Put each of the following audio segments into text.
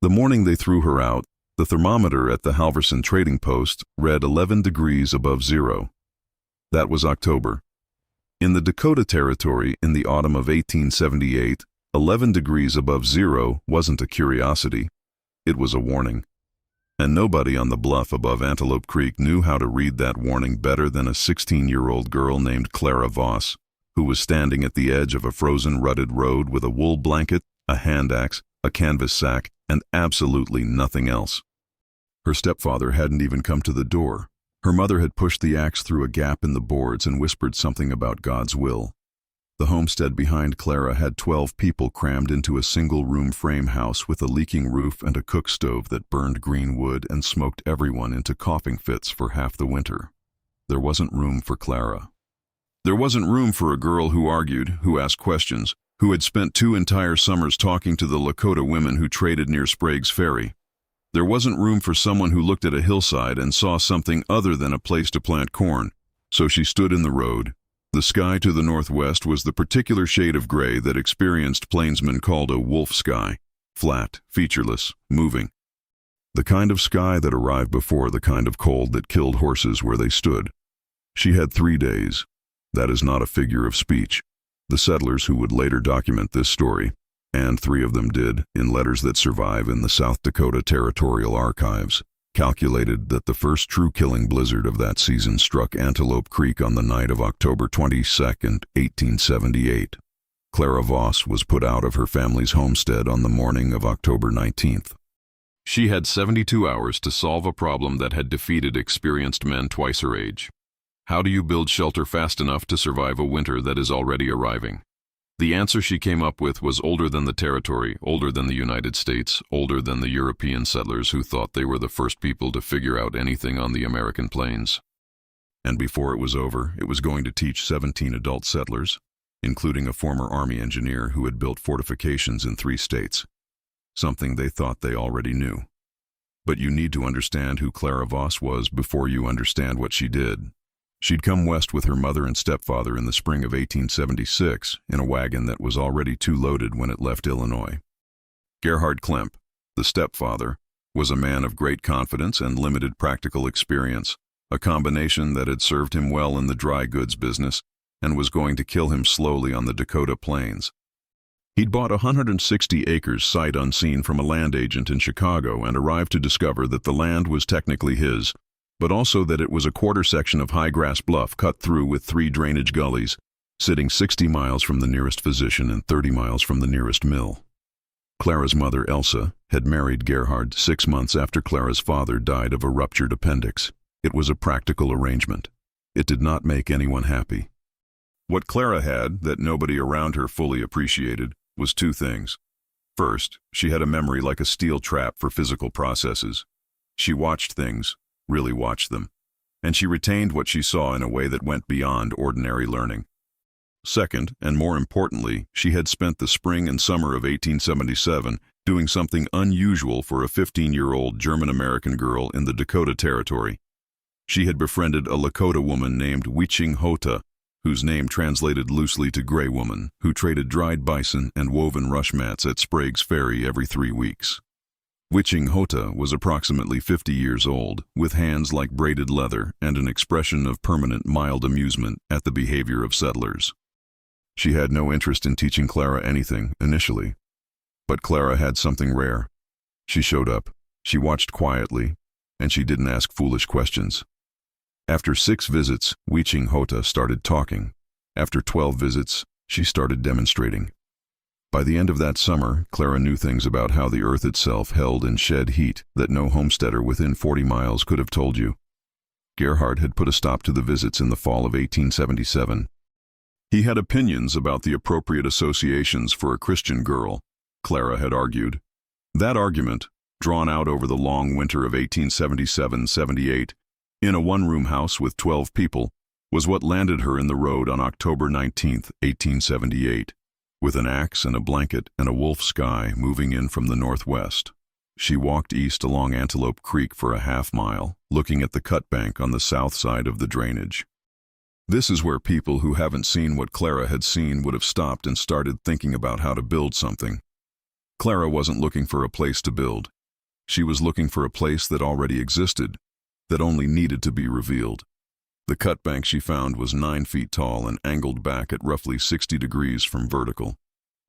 The morning they threw her out, the thermometer at the Halverson trading post read 11 degrees above zero. That was October. In the Dakota Territory in the autumn of 1878, 11 degrees above zero wasn't a curiosity. It was a warning. And nobody on the bluff above Antelope Creek knew how to read that warning better than a 16-year-old girl named Clara Voss, who was standing at the edge of a frozen rutted road with a wool blanket, a hand axe, a canvas sack, and absolutely nothing else. Her stepfather hadn't even come to the door. Her mother had pushed the axe through a gap in the boards and whispered something about God's will. The homestead behind Clara had 12 people crammed into a single-room frame house with a leaking roof and a cook stove that burned green wood and smoked everyone into coughing fits for half the winter. There wasn't room for Clara. There wasn't room for a girl who argued, who asked questions, who had spent 2 entire summers talking to the Lakota women who traded near Sprague's Ferry. There wasn't room for someone who looked at a hillside and saw something other than a place to plant corn, so she stood in the road. The sky to the northwest was the particular shade of gray that experienced plainsmen called a wolf sky, flat, featureless, moving. The kind of sky that arrived before the kind of cold that killed horses where they stood. She had 3 days. That is not a figure of speech. The settlers who would later document this story, and 3 of them did, in letters that survive in the South Dakota Territorial Archives, calculated that the first true killing blizzard of that season struck Antelope Creek on the night of October 22, 1878. Clara Voss was put out of her family's homestead on the morning of October 19th. She had 72 hours to solve a problem that had defeated experienced men twice her age. How do you build shelter fast enough to survive a winter that is already arriving? The answer she came up with was older than the territory, older than the United States, older than the European settlers who thought they were the first people to figure out anything on the American plains. And before it was over, it was going to teach 17 adult settlers, including a former Army engineer who had built fortifications in 3 states, something they thought they already knew. But you need to understand who Clara Voss was before you understand what she did. She'd come west with her mother and stepfather in the spring of 1876 in a wagon that was already too loaded when it left Illinois. Gerhard Klemp, the stepfather, was a man of great confidence and limited practical experience, a combination that had served him well in the dry goods business and was going to kill him slowly on the Dakota plains. He'd bought 160 acres sight unseen from a land agent in Chicago and arrived to discover that the land was technically his, but also that it was a quarter section of high grass bluff cut through with 3 drainage gullies, sitting 60 miles from the nearest physician and 30 miles from the nearest mill. Clara's mother, Elsa, had married Gerhard 6 months after Clara's father died of a ruptured appendix. It was a practical arrangement. It did not make anyone happy. What Clara had, that nobody around her fully appreciated, was 2 things. First, she had a memory like a steel trap for physical processes. She watched things, really watched them, and she retained what she saw in a way that went beyond ordinary learning. Second, and more importantly, she had spent the spring and summer of 1877 doing something unusual for a 15-year-old German-American girl in the Dakota Territory. She had befriended a Lakota woman named Wiching Hota, whose name translated loosely to Gray Woman, who traded dried bison and woven rush mats at Sprague's Ferry every 3 weeks. Wiching Hota was approximately 50 years old, with hands like braided leather and an expression of permanent mild amusement at the behavior of settlers. She had no interest in teaching Clara anything, initially. But Clara had something rare. She showed up, she watched quietly, and she didn't ask foolish questions. After 6 visits, Wiching Hota started talking. After 12 visits, she started demonstrating. By the end of that summer, Clara knew things about how the earth itself held and shed heat that no homesteader within 40 miles could have told you. Gerhard had put a stop to the visits in the fall of 1877. He had opinions about the appropriate associations for a Christian girl, Clara had argued. That argument, drawn out over the long winter of 1877-78, in a one-room house with 12 people, was what landed her in the road on October 19, 1878. With an axe and a blanket and a wolf sky moving in from the northwest. She walked east along Antelope Creek for a half-mile, looking at the cut bank on the south side of the drainage. This is where people who haven't seen what Clara had seen would have stopped and started thinking about how to build something. Clara wasn't looking for a place to build. She was looking for a place that already existed, that only needed to be revealed. The cut bank she found was 9 feet tall and angled back at roughly 60 degrees from vertical.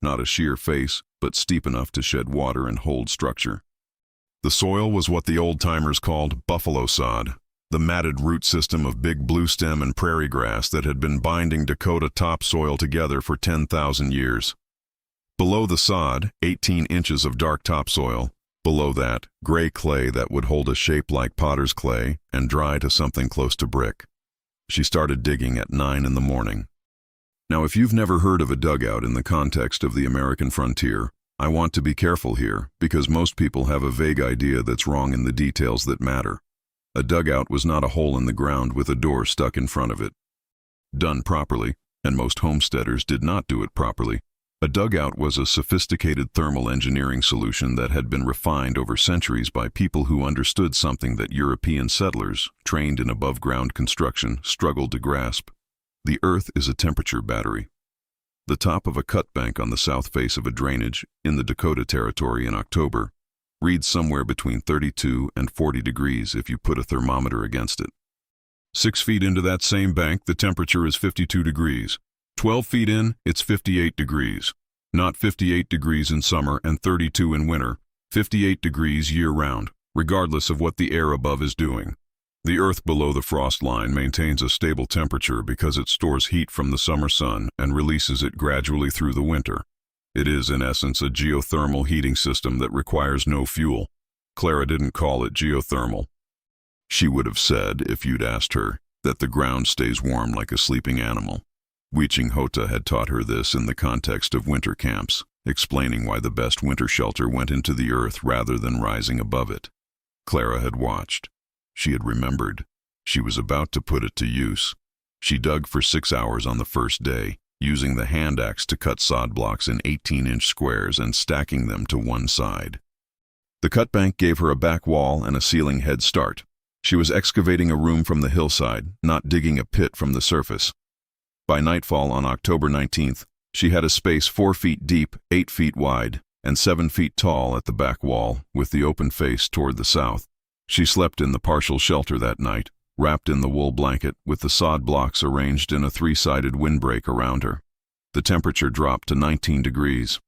Not a sheer face, but steep enough to shed water and hold structure. The soil was what the old-timers called buffalo sod, the matted root system of big bluestem and prairie grass that had been binding Dakota topsoil together for 10,000 years. Below the sod, 18 inches of dark topsoil. Below that, gray clay that would hold a shape like potter's clay and dry to something close to brick. She started digging at 9 in the morning. Now, if you've never heard of a dugout in the context of the American frontier, I want to be careful here, because most people have a vague idea that's wrong in the details that matter. A dugout was not a hole in the ground with a door stuck in front of it. Done properly, and most homesteaders did not do it properly, a dugout was a sophisticated thermal engineering solution that had been refined over centuries by people who understood something that European settlers, trained in above-ground construction, struggled to grasp. The earth is a temperature battery. The top of a cut bank on the south face of a drainage in the Dakota Territory in October reads somewhere between 32 and 40 degrees if you put a thermometer against it. 6 feet into that same bank, the temperature is 52 degrees. 12 feet in, it's 58 degrees. Not 58 degrees in summer and 32 in winter, 58 degrees year-round, regardless of what the air above is doing. The earth below the frost line maintains a stable temperature because it stores heat from the summer sun and releases it gradually through the winter. It is, in essence, a geothermal heating system that requires no fuel. Clara didn't call it geothermal. She would have said, if you'd asked her, that the ground stays warm like a sleeping animal. Weeching Hota had taught her this in the context of winter camps, explaining why the best winter shelter went into the earth rather than rising above it. Clara had watched. She had remembered. She was about to put it to use. She dug for 6 hours on the first day, using the hand axe to cut sod blocks in 18-inch squares and stacking them to one side. The cut bank gave her a back wall and a ceiling head start. She was excavating a room from the hillside, not digging a pit from the surface. By nightfall on October 19th, she had a space 4 feet deep, 8 feet wide, and 7 feet tall at the back wall, with the open face toward the south. She slept in the partial shelter that night, wrapped in the wool blanket, with the sod blocks arranged in a 3-sided windbreak around her. The temperature dropped to 19 degrees.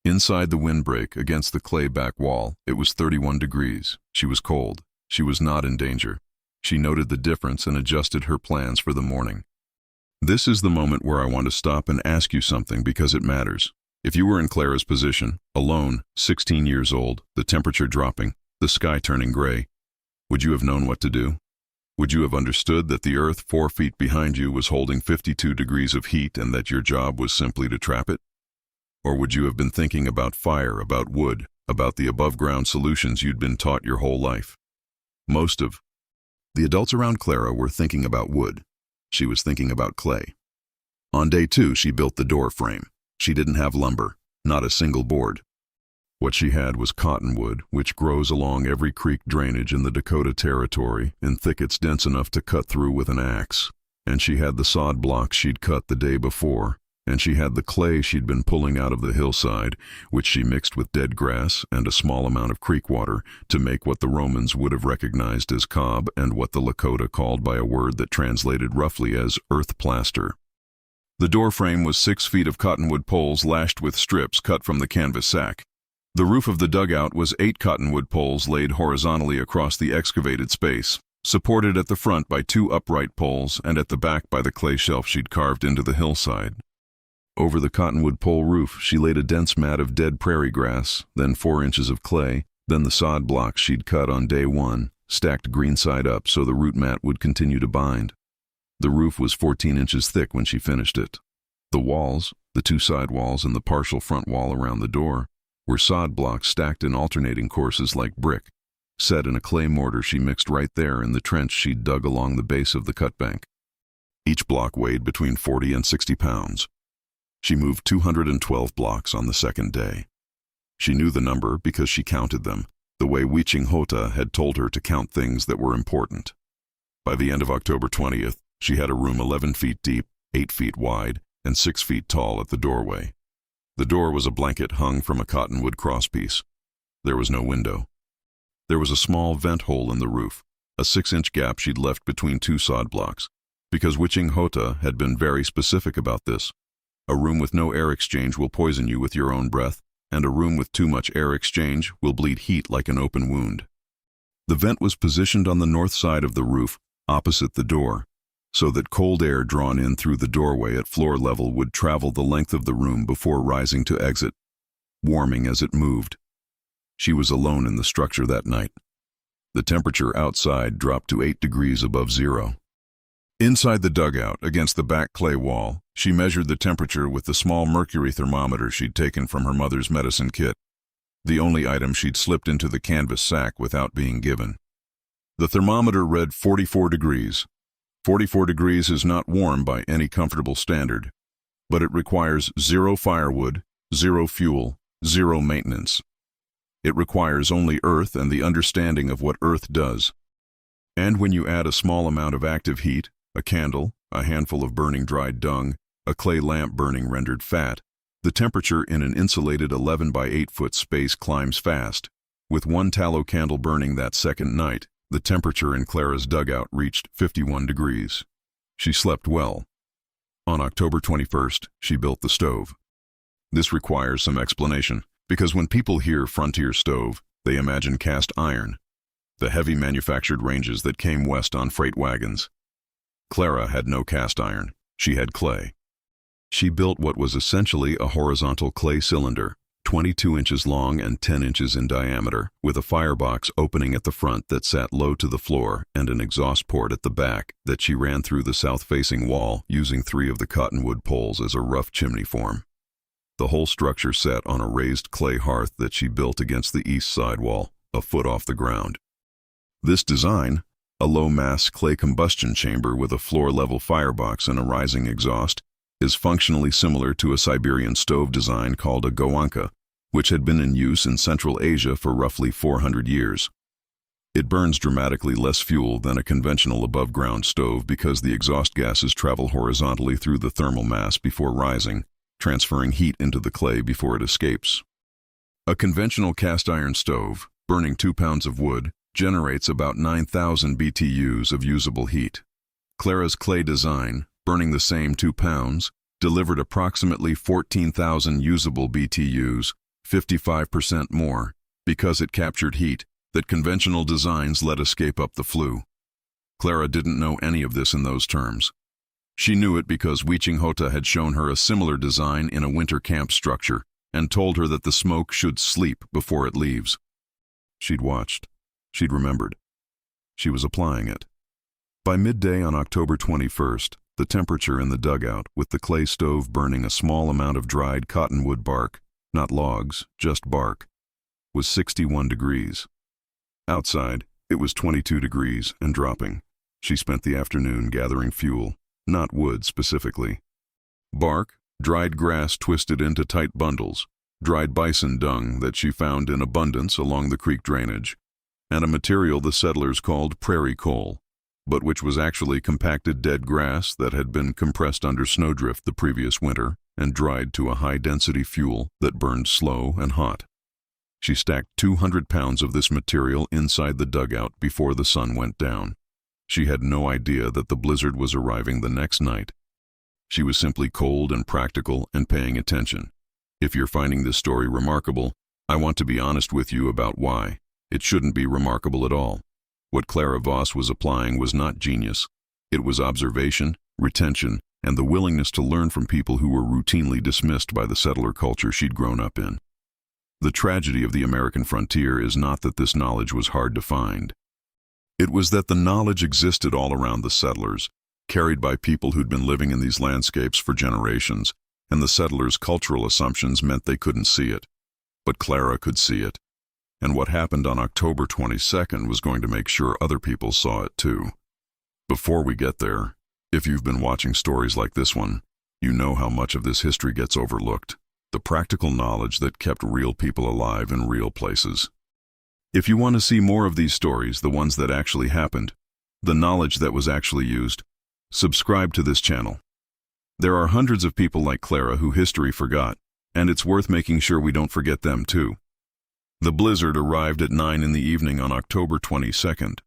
Inside the windbreak, against the clay back wall, it was 31 degrees. She was cold. She was not in danger. She noted the difference and adjusted her plans for the morning. This is the moment where I want to stop and ask you something because it matters. If you were in Clara's position, alone, 16 years old, the temperature dropping, the sky turning gray, would you have known what to do? Would you have understood that the earth 4 feet behind you was holding 52 degrees of heat and that your job was simply to trap it? Or would you have been thinking about fire, about wood, about the above-ground solutions you'd been taught your whole life? Most of the adults around Clara were thinking about wood. She was thinking about clay. On day 2, she built the door frame. She didn't have lumber, not a single board. What she had was cottonwood, which grows along every creek drainage in the Dakota Territory in thickets dense enough to cut through with an axe. And she had the sod blocks she'd cut the day before. And she had the clay she'd been pulling out of the hillside, which she mixed with dead grass and a small amount of creek water to make what the Romans would have recognized as cob and what the Lakota called by a word that translated roughly as earth plaster. The door frame was 6 feet of cottonwood poles lashed with strips cut from the canvas sack. The roof of the dugout was 8 cottonwood poles laid horizontally across the excavated space, supported at the front by 2 upright poles and at the back by the clay shelf she'd carved into the hillside. Over the cottonwood pole roof, she laid a dense mat of dead prairie grass, then 4 inches of clay, then the sod blocks she'd cut on day 1, stacked green side up so the root mat would continue to bind. The roof was 14 inches thick when she finished it. The walls, the 2 side walls and the partial front wall around the door, were sod blocks stacked in alternating courses like brick, set in a clay mortar she mixed right there in the trench she'd dug along the base of the cut bank. Each block weighed between 40 and 60 pounds. She moved 212 blocks on the second day. She knew the number because she counted them, the way Weeching Hota had told her to count things that were important. By the end of October 20th, she had a room 11 feet deep, 8 feet wide, and 6 feet tall at the doorway. The door was a blanket hung from a cottonwood crosspiece. There was no window. There was a small vent hole in the roof, a 6-inch gap she'd left between two sod blocks, because Witching Hota had been very specific about this. A room with no air exchange will poison you with your own breath, and a room with too much air exchange will bleed heat like an open wound. The vent was positioned on the north side of the roof, opposite the door, so that cold air drawn in through the doorway at floor level would travel the length of the room before rising to exit, warming as it moved. She was alone in the structure that night. The temperature outside dropped to 8 degrees above zero. Inside the dugout, against the back clay wall, she measured the temperature with the small mercury thermometer she'd taken from her mother's medicine kit, the only item she'd slipped into the canvas sack without being given. The thermometer read 44 degrees. 44 degrees is not warm by any comfortable standard, but it requires 0 firewood, 0 fuel, 0 maintenance. It requires only earth and the understanding of what earth does. And when you add a small amount of active heat, a candle, a handful of burning dried dung, a clay lamp burning rendered fat, the temperature in an insulated 11 by 8 foot space climbs fast. With one tallow candle burning that second night, the temperature in Clara's dugout reached 51 degrees. She slept well. On October 21st, she built the stove. This requires some explanation, because when people hear frontier stove, they imagine cast iron, the heavy manufactured ranges that came west on freight wagons. Clara had no cast iron. She had clay. She built what was essentially a horizontal clay cylinder, 22 inches long and 10 inches in diameter, with a firebox opening at the front that sat low to the floor and an exhaust port at the back that she ran through the south-facing wall using 3 of the cottonwood poles as a rough chimney form. The whole structure sat on a raised clay hearth that she built against the east side wall, a foot off the ground. This design, a low-mass clay combustion chamber with a floor-level firebox and a rising exhaust, is functionally similar to a Siberian stove design called a goanka, which had been in use in Central Asia for roughly 400 years. It burns dramatically less fuel than a conventional above-ground stove because the exhaust gases travel horizontally through the thermal mass before rising, transferring heat into the clay before it escapes. A conventional cast-iron stove, burning 2 pounds of wood, generates about 9,000 BTUs of usable heat. Clara's clay design, burning the same 2 pounds, delivered approximately 14,000 usable BTUs, 55% more, because it captured heat that conventional designs let escape up the flue. Clara didn't know any of this in those terms. She knew it because Witching Hota had shown her a similar design in a winter camp structure and told her that the smoke should sleep before it leaves. She'd watched. She'd remembered. She was applying it. By midday on October 21st, the temperature in the dugout, with the clay stove burning a small amount of dried cottonwood bark, not logs, just bark, was 61 degrees. Outside, it was 22 degrees and dropping. She spent the afternoon gathering fuel, not wood specifically. Bark, dried grass twisted into tight bundles, dried bison dung that she found in abundance along the creek drainage, and a material the settlers called prairie coal, but which was actually compacted dead grass that had been compressed under snowdrift the previous winter and dried to a high-density fuel that burned slow and hot. She stacked 200 pounds of this material inside the dugout before the sun went down. She had no idea that the blizzard was arriving the next night. She was simply cold and practical and paying attention. If you're finding this story remarkable, I want to be honest with you about why. It shouldn't be remarkable at all. What Clara Voss was applying was not genius. It was observation, retention, and the willingness to learn from people who were routinely dismissed by the settler culture she'd grown up in. The tragedy of the American frontier is not that this knowledge was hard to find. It was that the knowledge existed all around the settlers, carried by people who'd been living in these landscapes for generations, and the settlers' cultural assumptions meant they couldn't see it. But Clara could see it. And what happened on October 22nd was going to make sure other people saw it too. Before we get there, if you've been watching stories like this one, you know how much of this history gets overlooked. The practical knowledge that kept real people alive in real places. If you want to see more of these stories, the ones that actually happened, the knowledge that was actually used, subscribe to this channel. There are hundreds of people like Clara who history forgot, And it's worth making sure we don't forget them too. The blizzard arrived at 9 in the evening on October 22nd.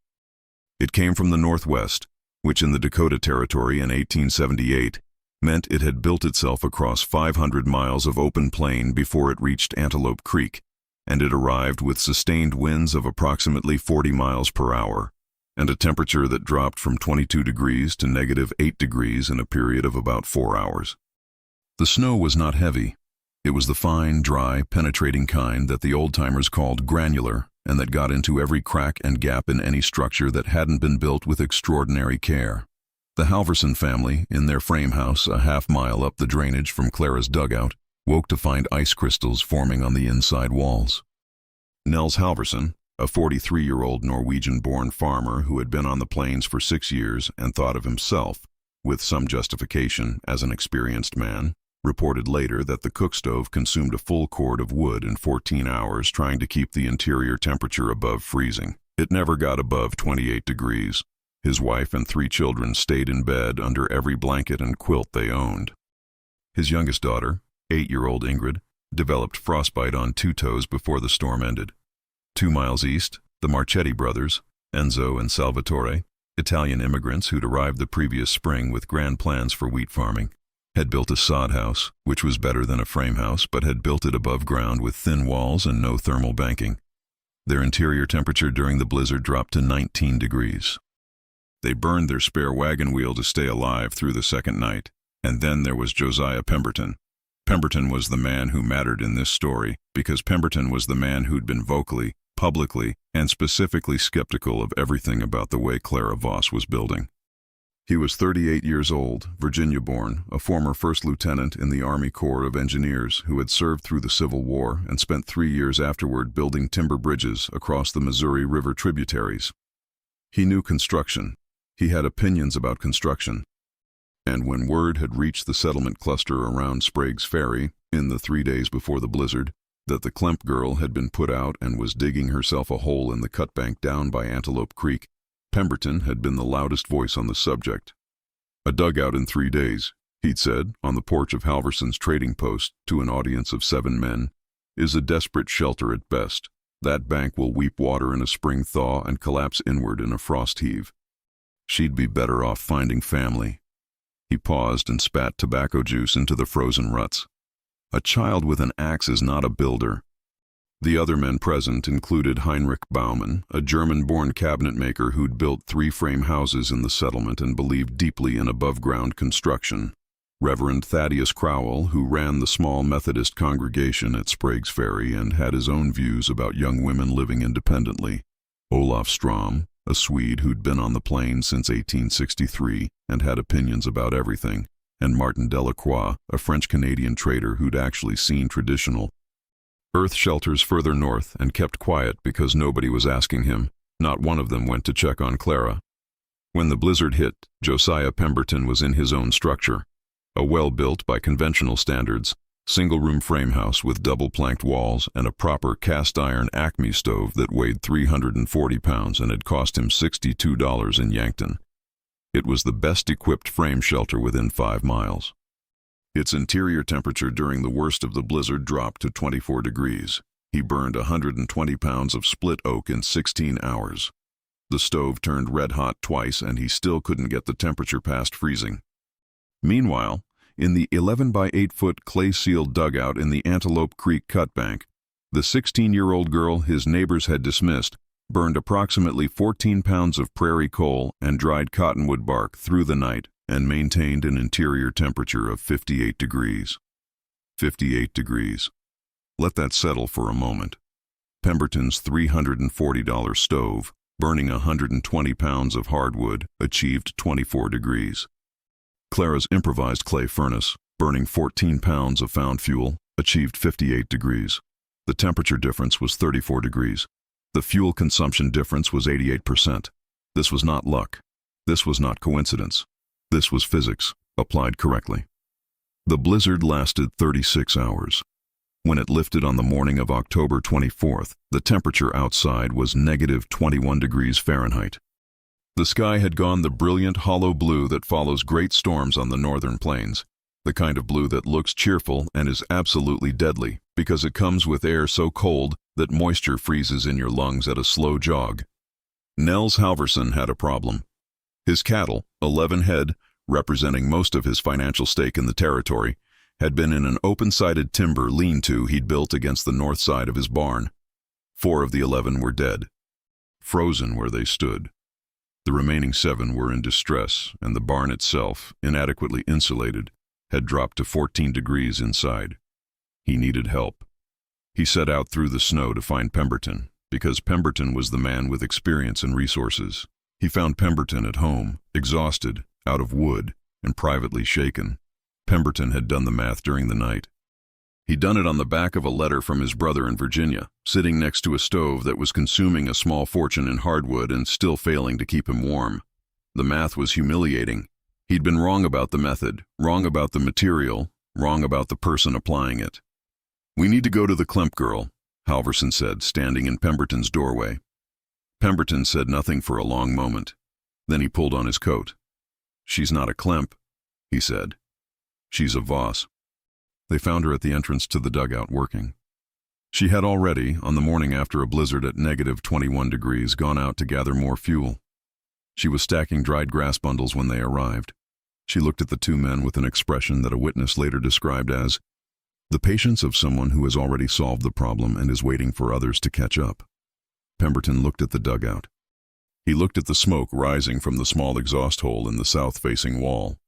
It came from the northwest, which in the Dakota Territory in 1878 meant it had built itself across 500 miles of open plain before it reached Antelope Creek, and it arrived with sustained winds of approximately 40 miles per hour, and a temperature that dropped from 22 degrees to -8 degrees in a period of about 4 hours. The snow was not heavy. It was the fine, dry, penetrating kind that the old-timers called granular, and that got into every crack and gap in any structure that hadn't been built with extraordinary care. The Halverson family, in their frame house a half-mile up the drainage from Clara's dugout, woke to find ice crystals forming on the inside walls. Nels Halverson, a 43-year-old Norwegian-born farmer who had been on the plains for 6 years and thought of himself, with some justification, as an experienced man, reported later that the cook stove consumed a full cord of wood in 14 hours trying to keep the interior temperature above freezing. It never got above 28 degrees. His wife and 3 children stayed in bed under every blanket and quilt they owned. His youngest daughter, 8-year-old Ingrid, developed frostbite on 2 toes before the storm ended. 2 miles east, the Marchetti brothers, Enzo and Salvatore, Italian immigrants who'd arrived the previous spring with grand plans for wheat farming, had built a sod house, which was better than a frame house, but had built it above ground with thin walls and no thermal banking. Their interior temperature during the blizzard dropped to 19 degrees. They burned their spare wagon wheel to stay alive through the second night, and then there was Josiah Pemberton. Pemberton was the man who mattered in this story, because Pemberton was the man who'd been vocally, publicly, and specifically skeptical of everything about the way Clara Voss was building. He was 38 years old, Virginia-born, a former first lieutenant in the Army Corps of Engineers who had served through the Civil War and spent 3 years afterward building timber bridges across the Missouri River tributaries. He knew construction. He had opinions about construction. And when word had reached the settlement cluster around Sprague's Ferry, in the 3 days before the blizzard, that the Klemp girl had been put out and was digging herself a hole in the cutbank down by Antelope Creek, Pemberton had been the loudest voice on the subject. "A dugout in 3 days," he'd said, on the porch of Halverson's trading post to an audience of 7 men, "is a desperate shelter at best. That bank will weep water in a spring thaw and collapse inward in a frost heave. She'd be better off finding family." He paused and spat tobacco juice into the frozen ruts. "A child with an axe is not a builder." The other men present included Heinrich Baumann, a German-born cabinet maker who'd built 3 frame houses in the settlement and believed deeply in above-ground construction, Reverend Thaddeus Crowell, who ran the small Methodist congregation at Sprague's Ferry and had his own views about young women living independently, Olaf Strom, a Swede who'd been on the plains since 1863 and had opinions about everything, and Martin Delacroix, a French-Canadian trader who'd actually seen traditional earth shelters further north and kept quiet because nobody was asking him. Not one of them went to check on Clara. When the blizzard hit, Josiah Pemberton was in his own structure, a well-built by conventional standards, single-room frame house with double-planked walls and a proper cast-iron Acme stove that weighed 340 pounds and had cost him $62 in Yankton. It was the best-equipped frame shelter within 5 miles. Its interior temperature during the worst of the blizzard dropped to 24 degrees. He burned 120 pounds of split oak in 16 hours. The stove turned red-hot twice and he still couldn't get the temperature past freezing. Meanwhile, in the 11 by 8-foot clay-sealed dugout in the Antelope Creek cutbank, the 16-year-old girl his neighbors had dismissed burned approximately 14 pounds of prairie coal and dried cottonwood bark through the night and maintained an interior temperature of 58 degrees. 58 degrees. Let that settle for a moment. Pemberton's $340 stove, burning 120 pounds of hardwood, achieved 24 degrees. Clara's improvised clay furnace, burning 14 pounds of found fuel, achieved 58 degrees. The temperature difference was 34 degrees. The fuel consumption difference was 88%. This was not luck. This was not coincidence. This was physics, applied correctly. The blizzard lasted 36 hours. When it lifted on the morning of October 24th, the temperature outside was negative 21 degrees Fahrenheit. The sky had gone the brilliant hollow blue that follows great storms on the northern plains. The kind of blue that looks cheerful and is absolutely deadly because it comes with air so cold that moisture freezes in your lungs at a slow jog. Nels Halverson had a problem. His cattle, 11 head, representing most of his financial stake in the territory, had been in an open-sided timber lean-to he'd built against the north side of his barn. 4 of the 11 were dead, frozen where they stood. The remaining 7 were in distress, and the barn itself, inadequately insulated, had dropped to 14 degrees inside. He needed help. He set out through the snow to find Pemberton, because Pemberton was the man with experience and resources. He found Pemberton at home, exhausted, out of wood, and privately shaken. Pemberton had done the math during the night. He'd done it on the back of a letter from his brother in Virginia, sitting next to a stove that was consuming a small fortune in hardwood and still failing to keep him warm. The math was humiliating. He'd been wrong about the method, wrong about the material, wrong about the person applying it. "We need to go to the Klemp girl," Halverson said, standing in Pemberton's doorway. Pemberton said nothing for a long moment. Then he pulled on his coat. "She's not a Klemp," he said. "She's a Voss." They found her at the entrance to the dugout working. She had already, on the morning after a blizzard at -21 degrees, gone out to gather more fuel. She was stacking dried grass bundles when they arrived. She looked at the 2 men with an expression that a witness later described as the patience of someone who has already solved the problem and is waiting for others to catch up. Pemberton looked at the dugout. He looked at the smoke rising from the small exhaust hole in the south-facing wall.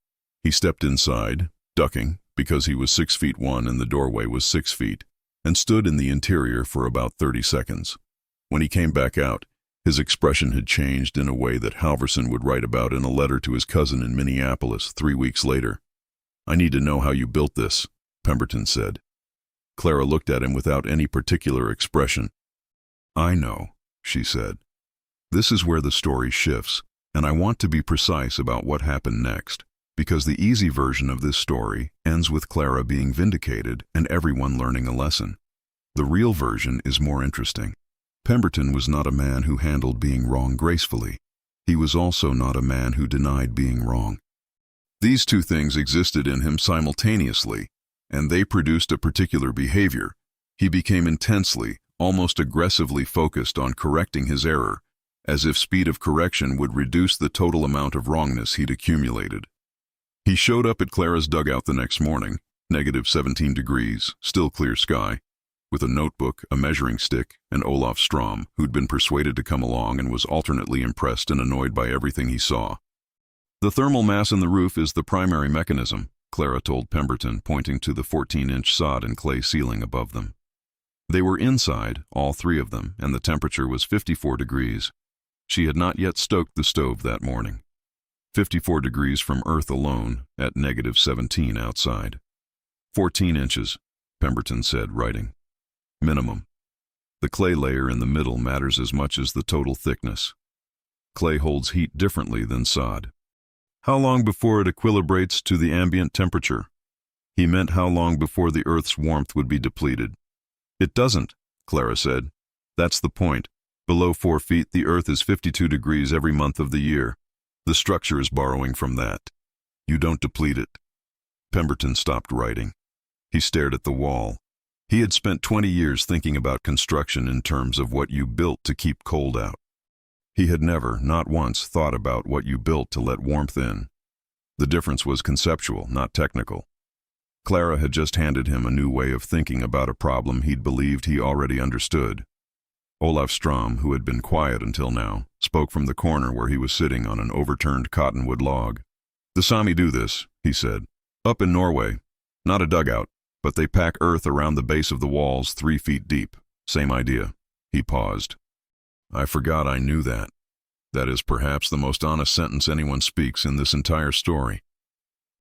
He stepped inside, ducking, because he was 6'1" and the doorway was 6 feet, and stood in the interior for about 30 seconds. When he came back out, his expression had changed in a way that Halverson would write about in a letter to his cousin in Minneapolis 3 weeks later. "I need to know how you built this," Pemberton said. Clara looked at him without any particular expression. "I know," she said. "This is where the story shifts, and I want to be precise about what happened next, because the easy version of this story ends with Clara being vindicated and everyone learning a lesson. The real version is more interesting. Pemberton was not a man who handled being wrong gracefully. He was also not a man who denied being wrong. These 2 things existed in him simultaneously, and they produced a particular behavior. He became intensely, almost aggressively focused on correcting his error, as if speed of correction would reduce the total amount of wrongness he'd accumulated. He showed up at Clara's dugout the next morning, -17 degrees, still clear sky, with a notebook, a measuring stick, and Olaf Strom, who'd been persuaded to come along and was alternately impressed and annoyed by everything he saw. "The thermal mass in the roof is the primary mechanism," Clara told Pemberton, pointing to the 14-inch sod and clay ceiling above them. They were inside, all 3 of them, and the temperature was 54 degrees. She had not yet stoked the stove that morning. 54 degrees from Earth alone, at -17 outside. 14 inches, Pemberton said, writing. Minimum. The clay layer in the middle matters as much as the total thickness. Clay holds heat differently than sod. How long before it equilibrates to the ambient temperature? He meant how long before the Earth's warmth would be depleted. It doesn't, Clara said. That's the point. Below 4 feet, the Earth is 52 degrees every month of the year. The structure is borrowing from that. You don't deplete it. Pemberton stopped writing. He stared at the wall. He had spent 20 years thinking about construction in terms of what you built to keep cold out. He had never, not once, thought about what you built to let warmth in. The difference was conceptual, not technical. Clara had just handed him a new way of thinking about a problem he'd believed he already understood. Olaf Strom, who had been quiet until now, spoke from the corner where he was sitting on an overturned cottonwood log. The Sami do this, he said. Up in Norway. Not a dugout, but they pack earth around the base of the walls 3 feet deep. Same idea. He paused. I forgot I knew that. That is perhaps the most honest sentence anyone speaks in this entire story.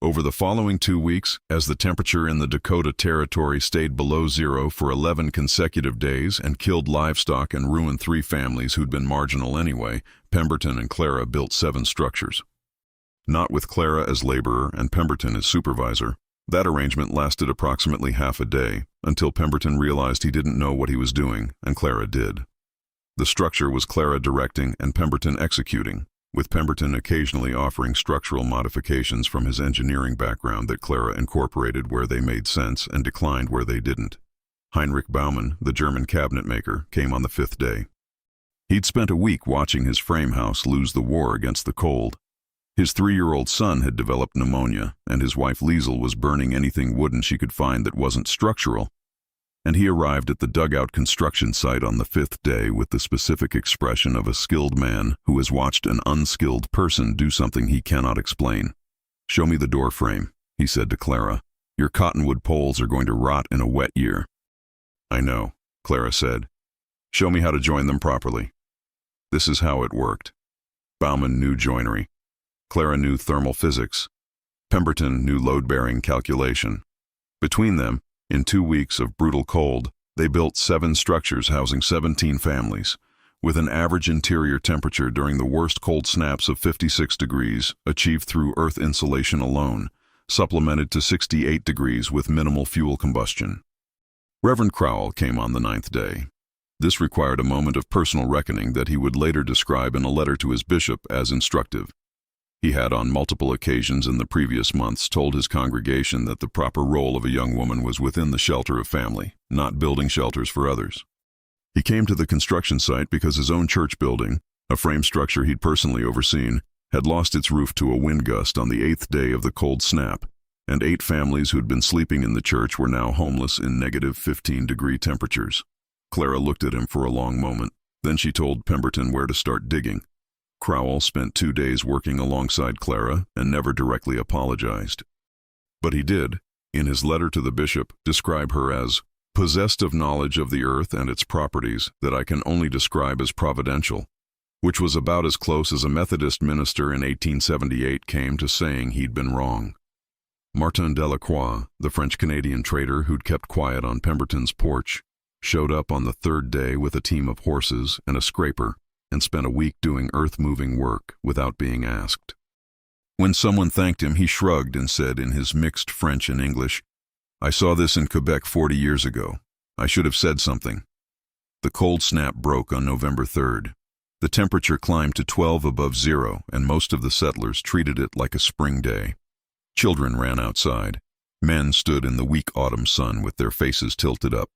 Over the following 2 weeks, as the temperature in the Dakota Territory stayed below zero for 11 consecutive days and killed livestock and ruined 3 families who'd been marginal anyway, Pemberton and Clara built 7 structures. Not with Clara as laborer and Pemberton as supervisor. That arrangement lasted approximately half a day, until Pemberton realized he didn't know what he was doing, and Clara did. The structure was Clara directing and Pemberton executing, with Pemberton occasionally offering structural modifications from his engineering background that Clara incorporated where they made sense and declined where they didn't. Heinrich Baumann, the German cabinet maker, came on the 5th day. He'd spent a week watching his frame house lose the war against the cold. His 3-year-old son had developed pneumonia, and his wife Liesel was burning anything wooden she could find that wasn't structural. And he arrived at the Dugout construction site on the 5th day with the specific expression of a skilled man who has watched an unskilled person do something he cannot explain. "Show me the door frame," he said to Clara. "Your cottonwood poles are going to rot in a wet year." "I know," Clara said. "Show me how to join them properly." This is how it worked. Baumann knew joinery. Clara knew thermal physics. Pemberton knew load-bearing calculation. Between them, in 2 weeks of brutal cold, they built 7 structures housing 17 families, with an average interior temperature during the worst cold snaps of 56 degrees, achieved through earth insulation alone, supplemented to 68 degrees with minimal fuel combustion. Reverend Crowell came on the 9th day. This required a moment of personal reckoning that he would later describe in a letter to his bishop as instructive. He had on multiple occasions in the previous months told his congregation that the proper role of a young woman was within the shelter of family, not building shelters for others. He came to the construction site because his own church building, a frame structure he'd personally overseen, had lost its roof to a wind gust on the 8th day of the cold snap, and 8 families who'd been sleeping in the church were now homeless in negative 15-degree temperatures. Clara looked at him for a long moment. Then she told Pemberton where to start digging. Crowell spent 2 days working alongside Clara and never directly apologized. But he did, in his letter to the bishop, describe her as possessed of knowledge of the earth and its properties that I can only describe as providential, which was about as close as a Methodist minister in 1878 came to saying he'd been wrong. Martin Delacroix, the French-Canadian trader who'd kept quiet on Pemberton's porch, showed up on the 3rd day with a team of horses and a scraper and spent a week doing earth-moving work without being asked. When someone thanked him, he shrugged and said in his mixed French and English, "I saw this in Quebec 40 years ago. I should have said something." The cold snap broke on November 3rd. The temperature climbed to 12 above zero, and most of the settlers treated it like a spring day. Children ran outside. Men stood in the weak autumn sun with their faces tilted up.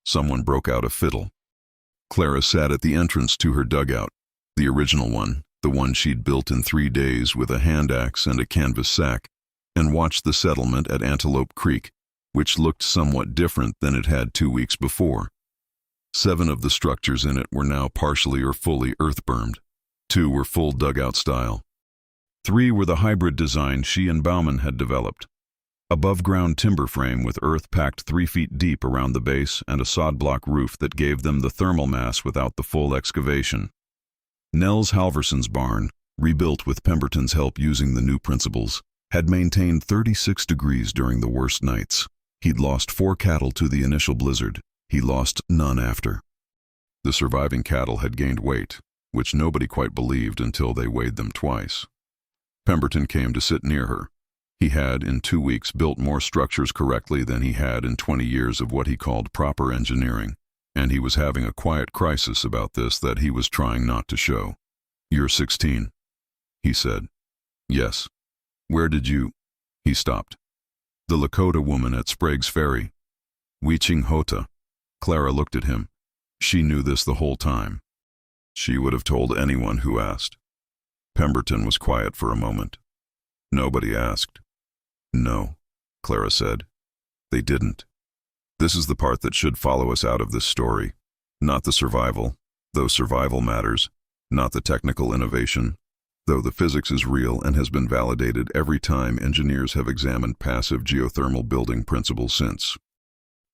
Someone broke out a fiddle. Clara sat at the entrance to her dugout, the original one, the one she'd built in 3 days with a hand axe and a canvas sack, and watched the settlement at Antelope Creek, which looked somewhat different than it had 2 weeks before. 7 of the structures in it were now partially or fully earth-bermed. 2 were full dugout style. 3 were the hybrid design she and Baumann had developed. Above-ground timber frame with earth packed 3 feet deep around the base and a sod block roof that gave them the thermal mass without the full excavation. Nels Halverson's barn, rebuilt with Pemberton's help using the new principles, had maintained 36 degrees during the worst nights. He'd lost 4 cattle to the initial blizzard. He lost none after. The surviving cattle had gained weight, which nobody quite believed until they weighed them twice. Pemberton came to sit near her. He had, in 2 weeks, built more structures correctly than he had in 20 years of what he called proper engineering, and he was having a quiet crisis about this that he was trying not to show. "You're 16, he said. "Yes. Where did you—" He stopped. "The Lakota woman at Sprague's Ferry. Weeching Hota." Clara looked at him. She knew this the whole time. She would have told anyone who asked. Pemberton was quiet for a moment. Nobody asked. "No," Clara said. "They didn't. This is the part that should follow us out of this story. Not the survival, though survival matters. Not the technical innovation, though the physics is real and has been validated every time engineers have examined passive geothermal building principles since.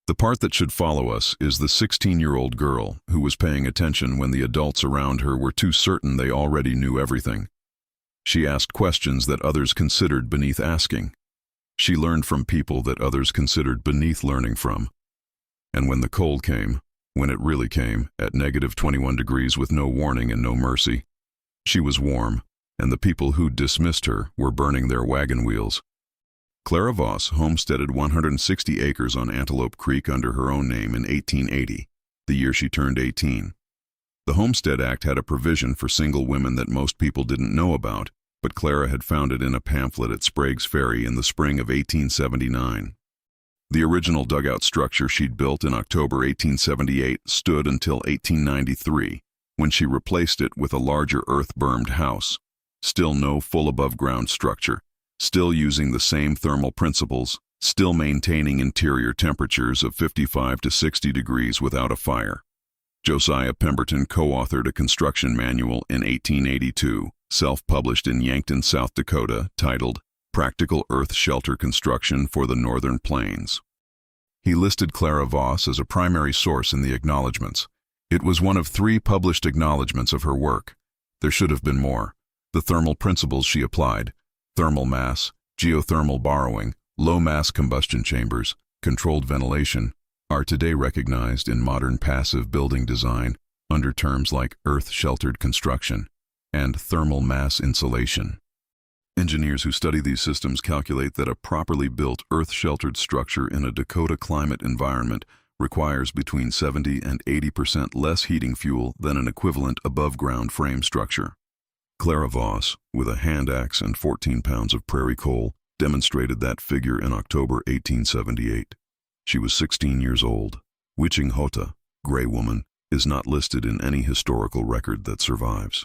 The part that should follow us is the 16-year-old girl who was paying attention when the adults around her were too certain they already knew everything. She asked questions that others considered beneath asking. She learned from people that others considered beneath learning from. And when the cold came, when it really came, at negative 21 degrees with no warning and no mercy, she was warm, and the people who dismissed her were burning their wagon wheels. Clara Voss homesteaded 160 acres on Antelope Creek under her own name in 1880, the year she turned 18. The Homestead Act had a provision for single women that most people didn't know about, but Clara had found it in a pamphlet at Sprague's Ferry in the spring of 1879. The original dugout structure she'd built in October 1878 stood until 1893, when she replaced it with a larger earth-bermed house. Still no full above-ground structure, still using the same thermal principles, still maintaining interior temperatures of 55 to 60 degrees without a fire. Josiah Pemberton co-authored a construction manual in 1882, self-published in Yankton, South Dakota, titled Practical Earth Shelter Construction for the Northern Plains. He listed Clara Voss as a primary source in the acknowledgments. It was one of 3 published acknowledgments of her work. There should have been more. The thermal principles she applied, thermal mass, geothermal borrowing, low-mass combustion chambers, controlled ventilation, are today recognized in modern passive building design under terms like earth-sheltered construction and thermal mass insulation. Engineers who study these systems calculate that a properly built earth-sheltered structure in a Dakota climate environment requires between 70 and 80% less heating fuel than an equivalent above-ground frame structure. Clara Voss, with a hand axe and 14 pounds of prairie coal, demonstrated that figure in October 1878. She was 16 years old. Witching Hota, Gray Woman, is not listed in any historical record that survives.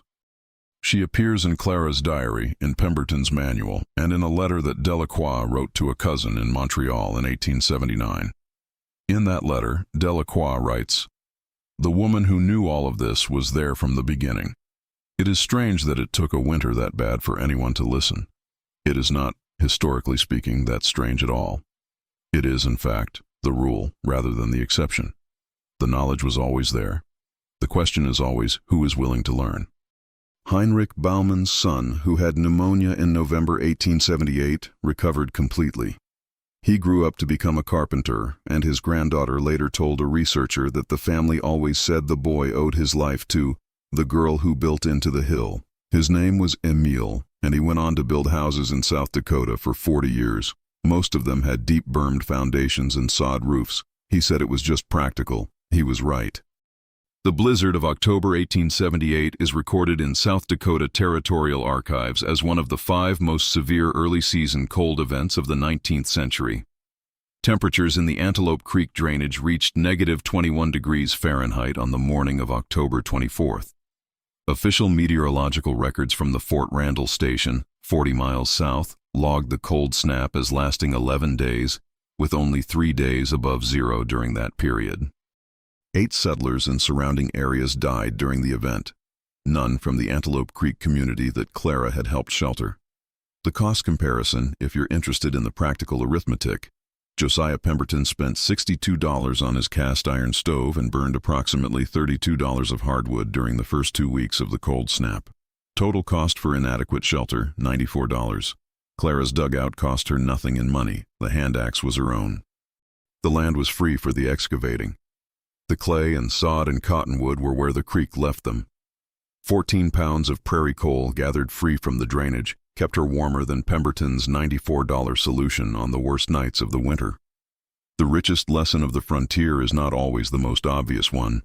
She appears in Clara's diary, in Pemberton's manual, and in a letter that Delacroix wrote to a cousin in Montreal in 1879. In that letter, Delacroix writes, "The woman who knew all of this was there from the beginning. It is strange that it took a winter that bad for anyone to listen. It is not, historically speaking, that strange at all. It is, in fact, the rule rather than the exception. The knowledge was always there. The question is always who is willing to learn." Heinrich Baumann's son, who had pneumonia in November 1878, recovered completely. He grew up to become a carpenter, and his granddaughter later told a researcher that the family always said the boy owed his life to the girl who built into the hill. His name was Emile, and he went on to build houses in South Dakota for 40 years. Most of them had deep bermed foundations and sod roofs. He said it was just practical. He was right. The blizzard of October 1878 is recorded in South Dakota Territorial Archives as one of the 5 most severe early-season cold events of the 19th century. Temperatures in the Antelope Creek drainage reached -21 degrees Fahrenheit on the morning of October 24th. Official meteorological records from the Fort Randall Station, 40 miles south, logged the cold snap as lasting 11 days, with only 3 days above zero during that period. 8 settlers in surrounding areas died during the event, none from the Antelope Creek community that Clara had helped shelter. The cost comparison, if you're interested in the practical arithmetic: Josiah Pemberton spent $62 on his cast iron stove and burned approximately $32 of hardwood during the first 2 weeks of the cold snap. Total cost for inadequate shelter, $94. Clara's dugout cost her nothing in money. The hand axe was her own. The land was free for the excavating. The clay and sod and cottonwood were where the creek left them. 14 pounds of prairie coal gathered free from the drainage kept her warmer than Pemberton's $94 solution on the worst nights of the winter. The richest lesson of the frontier is not always the most obvious one.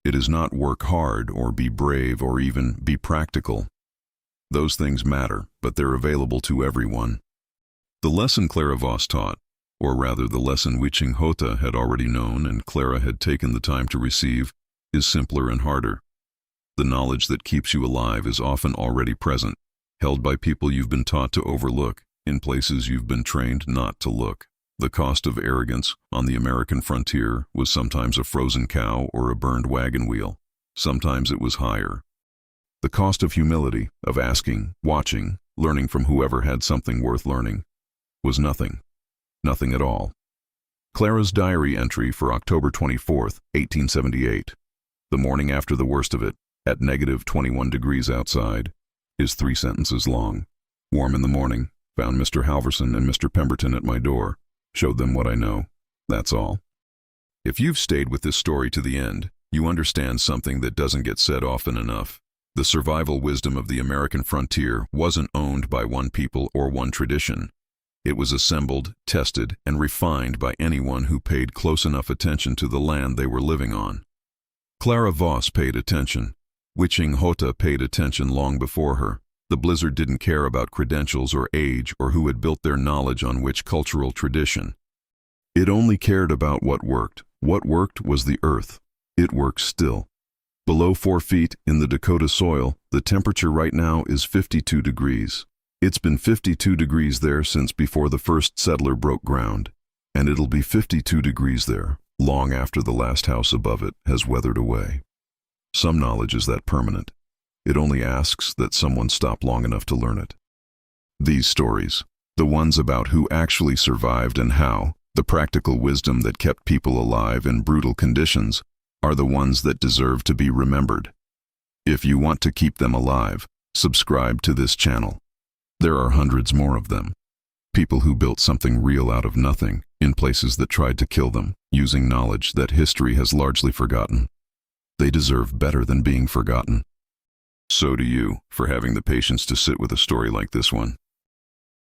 It is not work hard or be brave or even be practical. Those things matter, but they're available to everyone. The lesson Clara Voss taught, or rather the lesson Witching Hota had already known and Clara had taken the time to receive, is simpler and harder. The knowledge that keeps you alive is often already present, held by people you've been taught to overlook, in places you've been trained not to look. The cost of arrogance on the American frontier was sometimes a frozen cow or a burned wagon wheel. Sometimes it was higher. The cost of humility, of asking, watching, learning from whoever had something worth learning, was nothing. Nothing at all. Clara's diary entry for October 24th, 1878, the morning after the worst of it, at -21 degrees outside, is 3 sentences long. Warm in the morning, found Mr. Halverson and Mr. Pemberton at my door, showed them what I know. That's all. If you've stayed with this story to the end, you understand something that doesn't get said often enough. The survival wisdom of the American frontier wasn't owned by one people or one tradition. It was assembled, tested, and refined by anyone who paid close enough attention to the land they were living on. Clara Voss paid attention. Witching Hota paid attention long before her. The blizzard didn't care about credentials or age or who had built their knowledge on which cultural tradition. It only cared about what worked. What worked was the earth. It works still. Below 4 feet in the Dakota soil, the temperature right now is 52 degrees. It's been 52 degrees there since before the first settler broke ground. And it'll be 52 degrees there, long after the last house above it has weathered away. Some knowledge is that permanent. It only asks that someone stop long enough to learn it. These stories, the ones about who actually survived and how, the practical wisdom that kept people alive in brutal conditions, are the ones that deserve to be remembered. If you want to keep them alive, subscribe to this channel. There are hundreds more of them. People who built something real out of nothing, in places that tried to kill them, using knowledge that history has largely forgotten. They deserve better than being forgotten. So do you, for having the patience to sit with a story like this one.